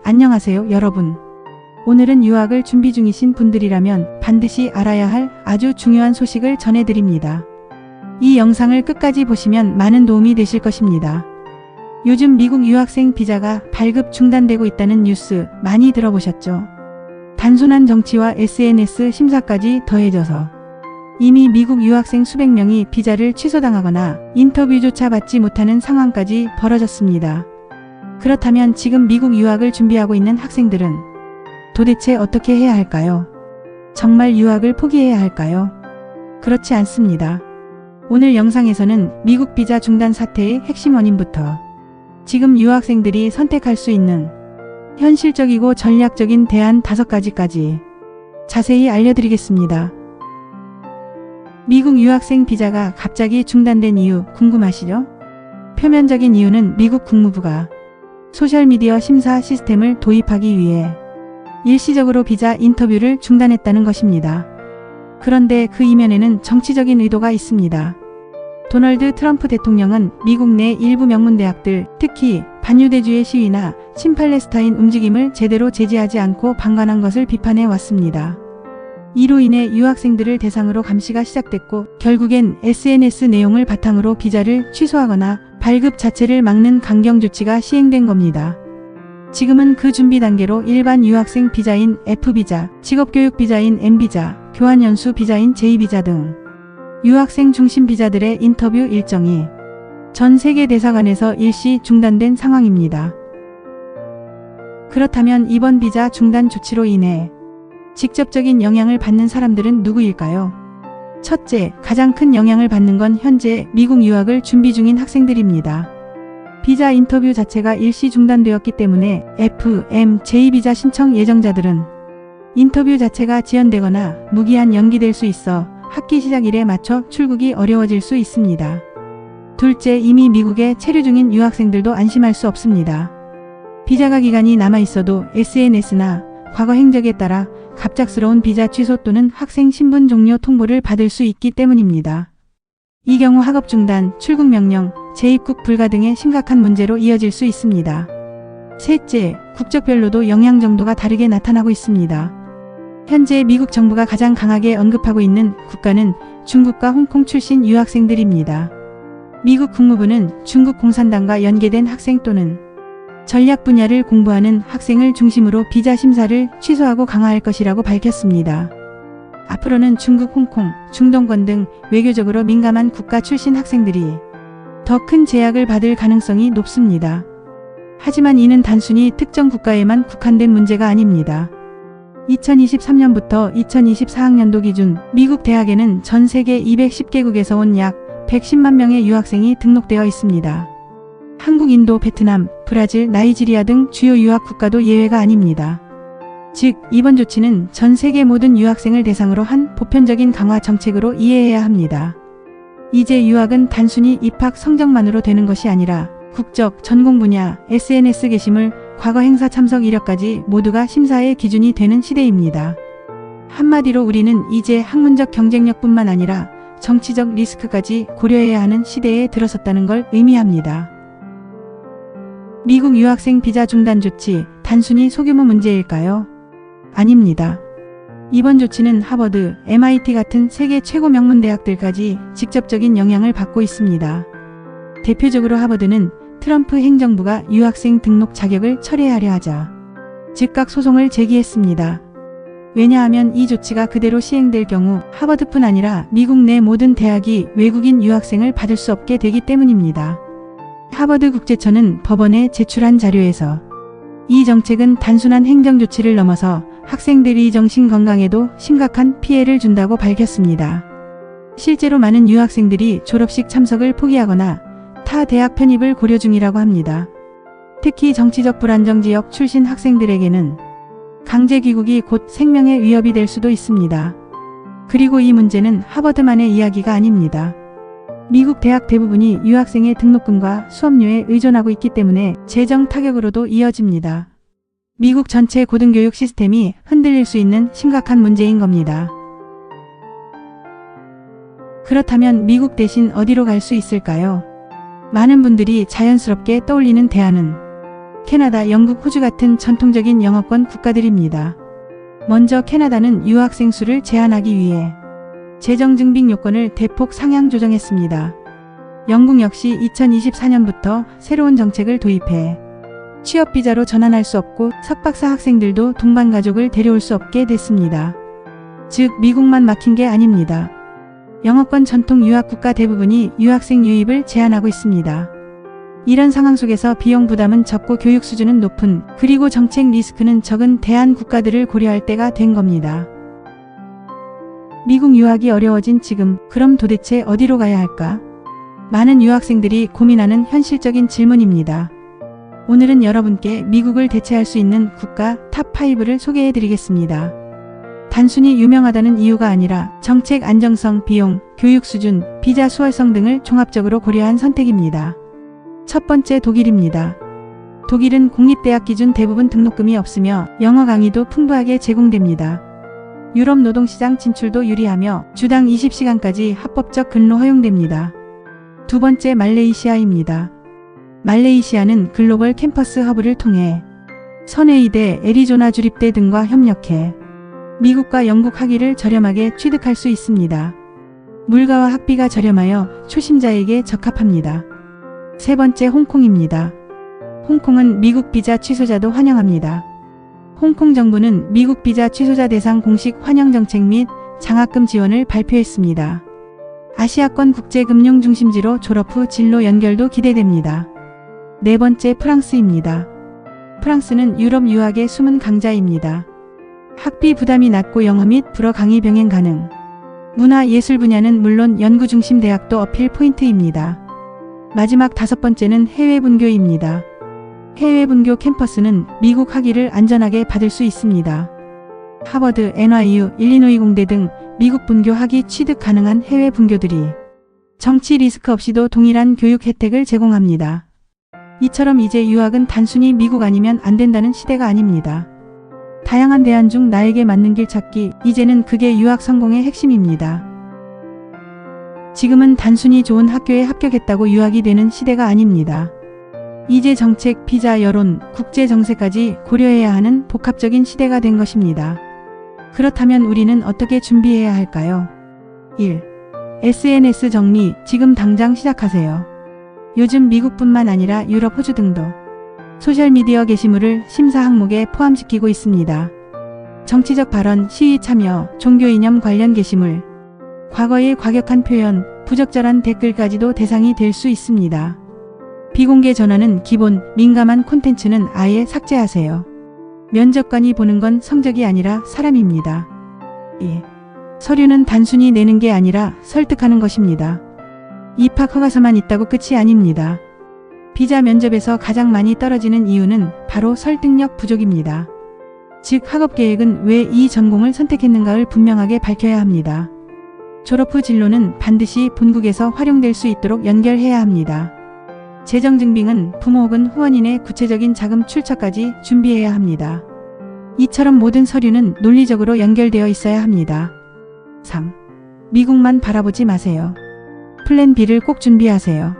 안녕하세요, 여러분. 오늘은 유학을 준비 중이신 분들이라면 반드시 알아야 할 아주 중요한 소식을 전해드립니다. 이 영상을 끝까지 보시면 많은 도움이 되실 것입니다. 요즘 미국 유학생 비자가 발급 중단되고 있다는 뉴스 많이 들어보셨죠? 단순한 정치와 SNS 심사까지 더해져서 이미 미국 유학생 수백 명이 비자를 취소당하거나 인터뷰조차 받지 못하는 상황까지 벌어졌습니다. 그렇다면 지금 미국 유학을 준비하고 있는 학생들은 도대체 어떻게 해야 할까요? 정말 유학을 포기해야 할까요? 그렇지 않습니다. 오늘 영상에서는 미국 비자 중단 사태의 핵심 원인부터 지금 유학생들이 선택할 수 있는 현실적이고 전략적인 대안 5가지까지 자세히 알려드리겠습니다. 미국 유학생 비자가 갑자기 중단된 이유 궁금하시죠? 표면적인 이유는 미국 국무부가 소셜미디어 심사 시스템을 도입하기 위해 일시적으로 비자 인터뷰를 중단했다는 것입니다. 그런데 그 이면에는 정치적인 의도가 있습니다. 도널드 트럼프 대통령은 미국 내 일부 명문대학들, 특히 반유대주의 시위나 친팔레스타인 움직임을 제대로 제지하지 않고 방관한 것을 비판해 왔습니다. 이로 인해 유학생들을 대상으로 감시가 시작됐고 결국엔 SNS 내용을 바탕으로 비자를 취소하거나 발급 자체를 막는 강경 조치가 시행된 겁니다. 지금은 그 준비 단계로 일반 유학생 비자인 F비자, 직업교육 비자인 M비자, 교환연수 비자인 J비자 등 유학생 중심 비자들의 인터뷰 일정이 전 세계 대사관에서 일시 중단된 상황입니다. 그렇다면 이번 비자 중단 조치로 인해 직접적인 영향을 받는 사람들은 누구일까요? 첫째, 가장 큰 영향을 받는 건 현재 미국 유학을 준비 중인 학생들입니다. 비자 인터뷰 자체가 일시 중단되었기 때문에 F, M, J 비자 신청 예정자들은 인터뷰 자체가 지연되거나 무기한 연기될 수 있어 학기 시작일에 맞춰 출국이 어려워질 수 있습니다. 둘째, 이미 미국에 체류 중인 유학생들도 안심할 수 없습니다. 비자가 기간이 남아있어도 SNS나 과거 행적에 따라 갑작스러운 비자 취소 또는 학생 신분 종료 통보를 받을 수 있기 때문입니다. 이 경우 학업 중단, 출국 명령, 재입국 불가 등의 심각한 문제로 이어질 수 있습니다. 셋째, 국적별로도 영향 정도가 다르게 나타나고 있습니다. 현재 미국 정부가 가장 강하게 언급하고 있는 국가는 중국과 홍콩 출신 유학생들입니다. 미국 국무부는 중국 공산당과 연계된 학생 또는 전략 분야를 공부하는 학생을 중심으로 비자 심사를 취소하고 강화할 것이라고 밝혔습니다. 앞으로는 중국, 홍콩, 중동권 등 외교적으로 민감한 국가 출신 학생들이 더 큰 제약을 받을 가능성이 높습니다. 하지만 이는 단순히 특정 국가에만 국한된 문제가 아닙니다. 2023년부터 2024학년도 기준 미국 대학에는 전 세계 210개국에서 온 약 110만 명의 유학생이 등록되어 있습니다. 한국, 인도, 베트남, 브라질, 나이지리아 등 주요 유학 국가도 예외가 아닙니다. 즉, 이번 조치는 전 세계 모든 유학생을 대상으로 한 보편적인 강화 정책으로 이해해야 합니다. 이제 유학은 단순히 입학 성적만으로 되는 것이 아니라 국적, 전공 분야, SNS 게시물, 과거 행사 참석 이력까지 모두가 심사의 기준이 되는 시대입니다. 한마디로 우리는 이제 학문적 경쟁력뿐만 아니라 정치적 리스크까지 고려해야 하는 시대에 들어섰다는 걸 의미합니다. 미국 유학생 비자 중단 조치, 단순히 소규모 문제일까요? 아닙니다. 이번 조치는 하버드, MIT 같은 세계 최고 명문 대학들까지 직접적인 영향을 받고 있습니다. 대표적으로 하버드는 트럼프 행정부가 유학생 등록 자격을 철회하려 하자 즉각 소송을 제기했습니다. 왜냐하면 이 조치가 그대로 시행될 경우 하버드뿐 아니라 미국 내 모든 대학이 외국인 유학생을 받을 수 없게 되기 때문입니다. 하버드 국제처는 법원에 제출한 자료에서 이 정책은 단순한 행정조치를 넘어서 학생들의 정신건강에도 심각한 피해를 준다고 밝혔습니다. 실제로 많은 유학생들이 졸업식 참석을 포기하거나 타 대학 편입을 고려 중이라고 합니다. 특히 정치적 불안정 지역 출신 학생들에게는 강제 귀국이 곧 생명의 위협이 될 수도 있습니다. 그리고 이 문제는 하버드만의 이야기가 아닙니다. 미국 대학 대부분이 유학생의 등록금과 수업료에 의존하고 있기 때문에 재정 타격으로도 이어집니다. 미국 전체 고등교육 시스템이 흔들릴 수 있는 심각한 문제인 겁니다. 그렇다면 미국 대신 어디로 갈 수 있을까요? 많은 분들이 자연스럽게 떠올리는 대안은 캐나다, 영국, 호주 같은 전통적인 영어권 국가들입니다. 먼저 캐나다는 유학생 수를 제한하기 위해 재정 증빙 요건을 대폭 상향 조정했습니다. 영국 역시 2024년부터 새로운 정책을 도입해 취업 비자로 전환할 수 없고 석박사 학생들도 동반 가족을 데려올 수 없게 됐습니다. 즉 미국만 막힌 게 아닙니다. 영어권 전통 유학 국가 대부분이 유학생 유입을 제한하고 있습니다. 이런 상황 속에서 비용 부담은 적고 교육 수준은 높은, 그리고 정책 리스크는 적은 대안 국가들을 고려할 때가 된 겁니다. 미국 유학이 어려워진 지금, 그럼 도대체 어디로 가야 할까? 많은 유학생들이 고민하는 현실적인 질문입니다. 오늘은 여러분께 미국을 대체할 수 있는 국가 탑5를 소개해 드리겠습니다. 단순히 유명하다는 이유가 아니라 정책 안정성, 비용, 교육 수준, 비자 수월성 등을 종합적으로 고려한 선택입니다. 첫 번째, 독일입니다. 독일은 공립대학 기준 대부분 등록금이 없으며 영어 강의도 풍부하게 제공됩니다. 유럽 노동시장 진출도 유리하며 주당 20시간까지 합법적 근로 허용됩니다. 두 번째, 말레이시아입니다. 말레이시아는 글로벌 캠퍼스 허브를 통해 선해이대, 애리조나 주립대 등과 협력해 미국과 영국 학위를 저렴하게 취득할 수 있습니다. 물가와 학비가 저렴하여 초심자에게 적합합니다. 세 번째, 홍콩입니다. 홍콩은 미국 비자 취소자도 환영합니다. 홍콩 정부는 미국 비자 취소자 대상 공식 환영 정책 및 장학금 지원을 발표했습니다. 아시아권 국제금융 중심지로 졸업 후 진로 연결도 기대됩니다. 네 번째, 프랑스입니다. 프랑스는 유럽 유학의 숨은 강자입니다. 학비 부담이 낮고 영어 및 불어 강의 병행 가능. 문화 예술 분야는 물론 연구 중심 대학도 어필 포인트입니다. 마지막 다섯 번째는 해외 분교입니다. 해외 분교 캠퍼스는 미국 학위를 안전하게 받을 수 있습니다. 하버드, NYU, 일리노이 공대 등 미국 분교 학위 취득 가능한 해외 분교들이 정치 리스크 없이도 동일한 교육 혜택을 제공합니다. 이처럼 이제 유학은 단순히 미국 아니면 안 된다는 시대가 아닙니다. 다양한 대안 중 나에게 맞는 길 찾기, 이제는 그게 유학 성공의 핵심입니다. 지금은 단순히 좋은 학교에 합격했다고 유학이 되는 시대가 아닙니다. 이제 정책, 비자, 여론, 국제 정세까지 고려해야 하는 복합적인 시대가 된 것입니다. 그렇다면 우리는 어떻게 준비해야 할까요? 1. SNS 정리, 지금 당장 시작하세요. 요즘 미국뿐만 아니라 유럽, 호주 등도 소셜미디어 게시물을 심사 항목에 포함시키고 있습니다. 정치적 발언, 시위 참여, 종교 이념 관련 게시물, 과거의 과격한 표현, 부적절한 댓글까지도 대상이 될 수 있습니다. 비공개 전화는 기본, 민감한 콘텐츠는 아예 삭제하세요. 면접관이 보는 건 성적이 아니라 사람입니다. 2. 서류는 단순히 내는 게 아니라 설득하는 것입니다. 입학 허가서만 있다고 끝이 아닙니다. 비자 면접에서 가장 많이 떨어지는 이유는 바로 설득력 부족입니다. 즉 학업 계획은 왜 이 전공을 선택했는가를 분명하게 밝혀야 합니다. 졸업 후 진로는 반드시 본국에서 활용될 수 있도록 연결해야 합니다. 재정 증빙은 부모 혹은 후원인의 구체적인 자금 출처까지 준비해야 합니다. 이처럼 모든 서류는 논리적으로 연결되어 있어야 합니다. 3. 미국만 바라보지 마세요. 플랜 B를 꼭 준비하세요.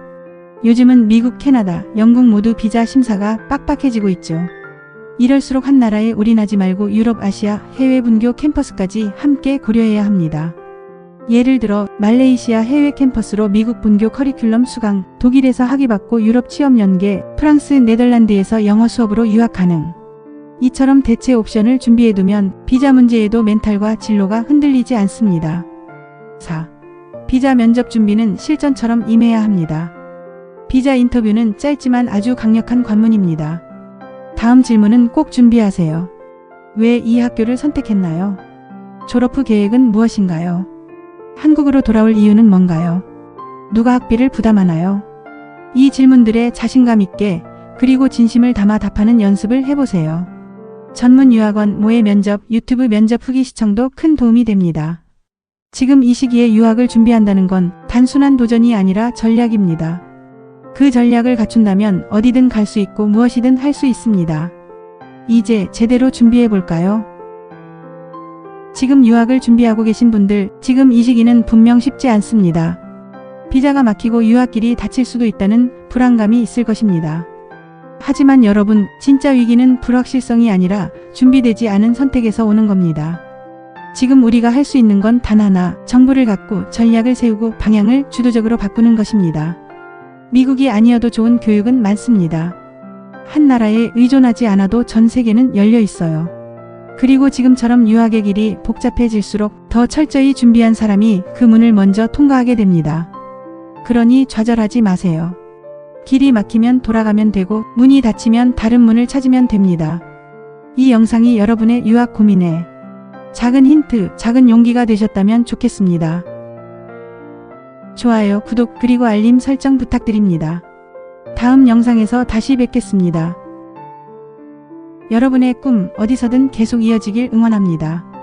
요즘은 미국, 캐나다, 영국 모두 비자 심사가 빡빡해지고 있죠. 이럴수록 한 나라에 올인하지 말고 유럽, 아시아, 해외 분교 캠퍼스까지 함께 고려해야 합니다. 예를 들어 말레이시아 해외 캠퍼스로 미국 분교 커리큘럼 수강, 독일에서 학위 받고 유럽 취업 연계, 프랑스, 네덜란드에서 영어 수업으로 유학 가능. 이처럼 대체 옵션을 준비해두면 비자 문제에도 멘탈과 진로가 흔들리지 않습니다. 4. 비자 면접 준비는 실전처럼 임해야 합니다. 비자 인터뷰는 짧지만 아주 강력한 관문입니다. 다음 질문은 꼭 준비하세요. 왜 이 학교를 선택했나요? 졸업 후 계획은 무엇인가요? 한국으로 돌아올 이유는 뭔가요? 누가 학비를 부담하나요? 이 질문들에 자신감 있게 그리고 진심을 담아 답하는 연습을 해보세요. 전문 유학원, 모의 면접, 유튜브 면접 후기 시청도 큰 도움이 됩니다. 지금 이 시기에 유학을 준비한다는 건 단순한 도전이 아니라 전략입니다. 그 전략을 갖춘다면 어디든 갈 수 있고 무엇이든 할 수 있습니다. 이제 제대로 준비해볼까요? 지금 유학을 준비하고 계신 분들, 지금 이 시기는 분명 쉽지 않습니다. 비자가 막히고 유학길이 닫힐 수도 있다는 불안감이 있을 것입니다. 하지만 여러분, 진짜 위기는 불확실성이 아니라 준비되지 않은 선택에서 오는 겁니다. 지금 우리가 할 수 있는 건 단 하나, 정보를 갖고 전략을 세우고 방향을 주도적으로 바꾸는 것입니다. 미국이 아니어도 좋은 교육은 많습니다. 한 나라에 의존하지 않아도 전 세계는 열려 있어요. 그리고 지금처럼 유학의 길이 복잡해질수록 더 철저히 준비한 사람이 그 문을 먼저 통과하게 됩니다. 그러니 좌절하지 마세요. 길이 막히면 돌아가면 되고 문이 닫히면 다른 문을 찾으면 됩니다. 이 영상이 여러분의 유학 고민에 작은 힌트, 작은 용기가 되셨다면 좋겠습니다. 좋아요, 구독, 그리고 알림 설정 부탁드립니다. 다음 영상에서 다시 뵙겠습니다. 여러분의 꿈 어디서든 계속 이어지길 응원합니다.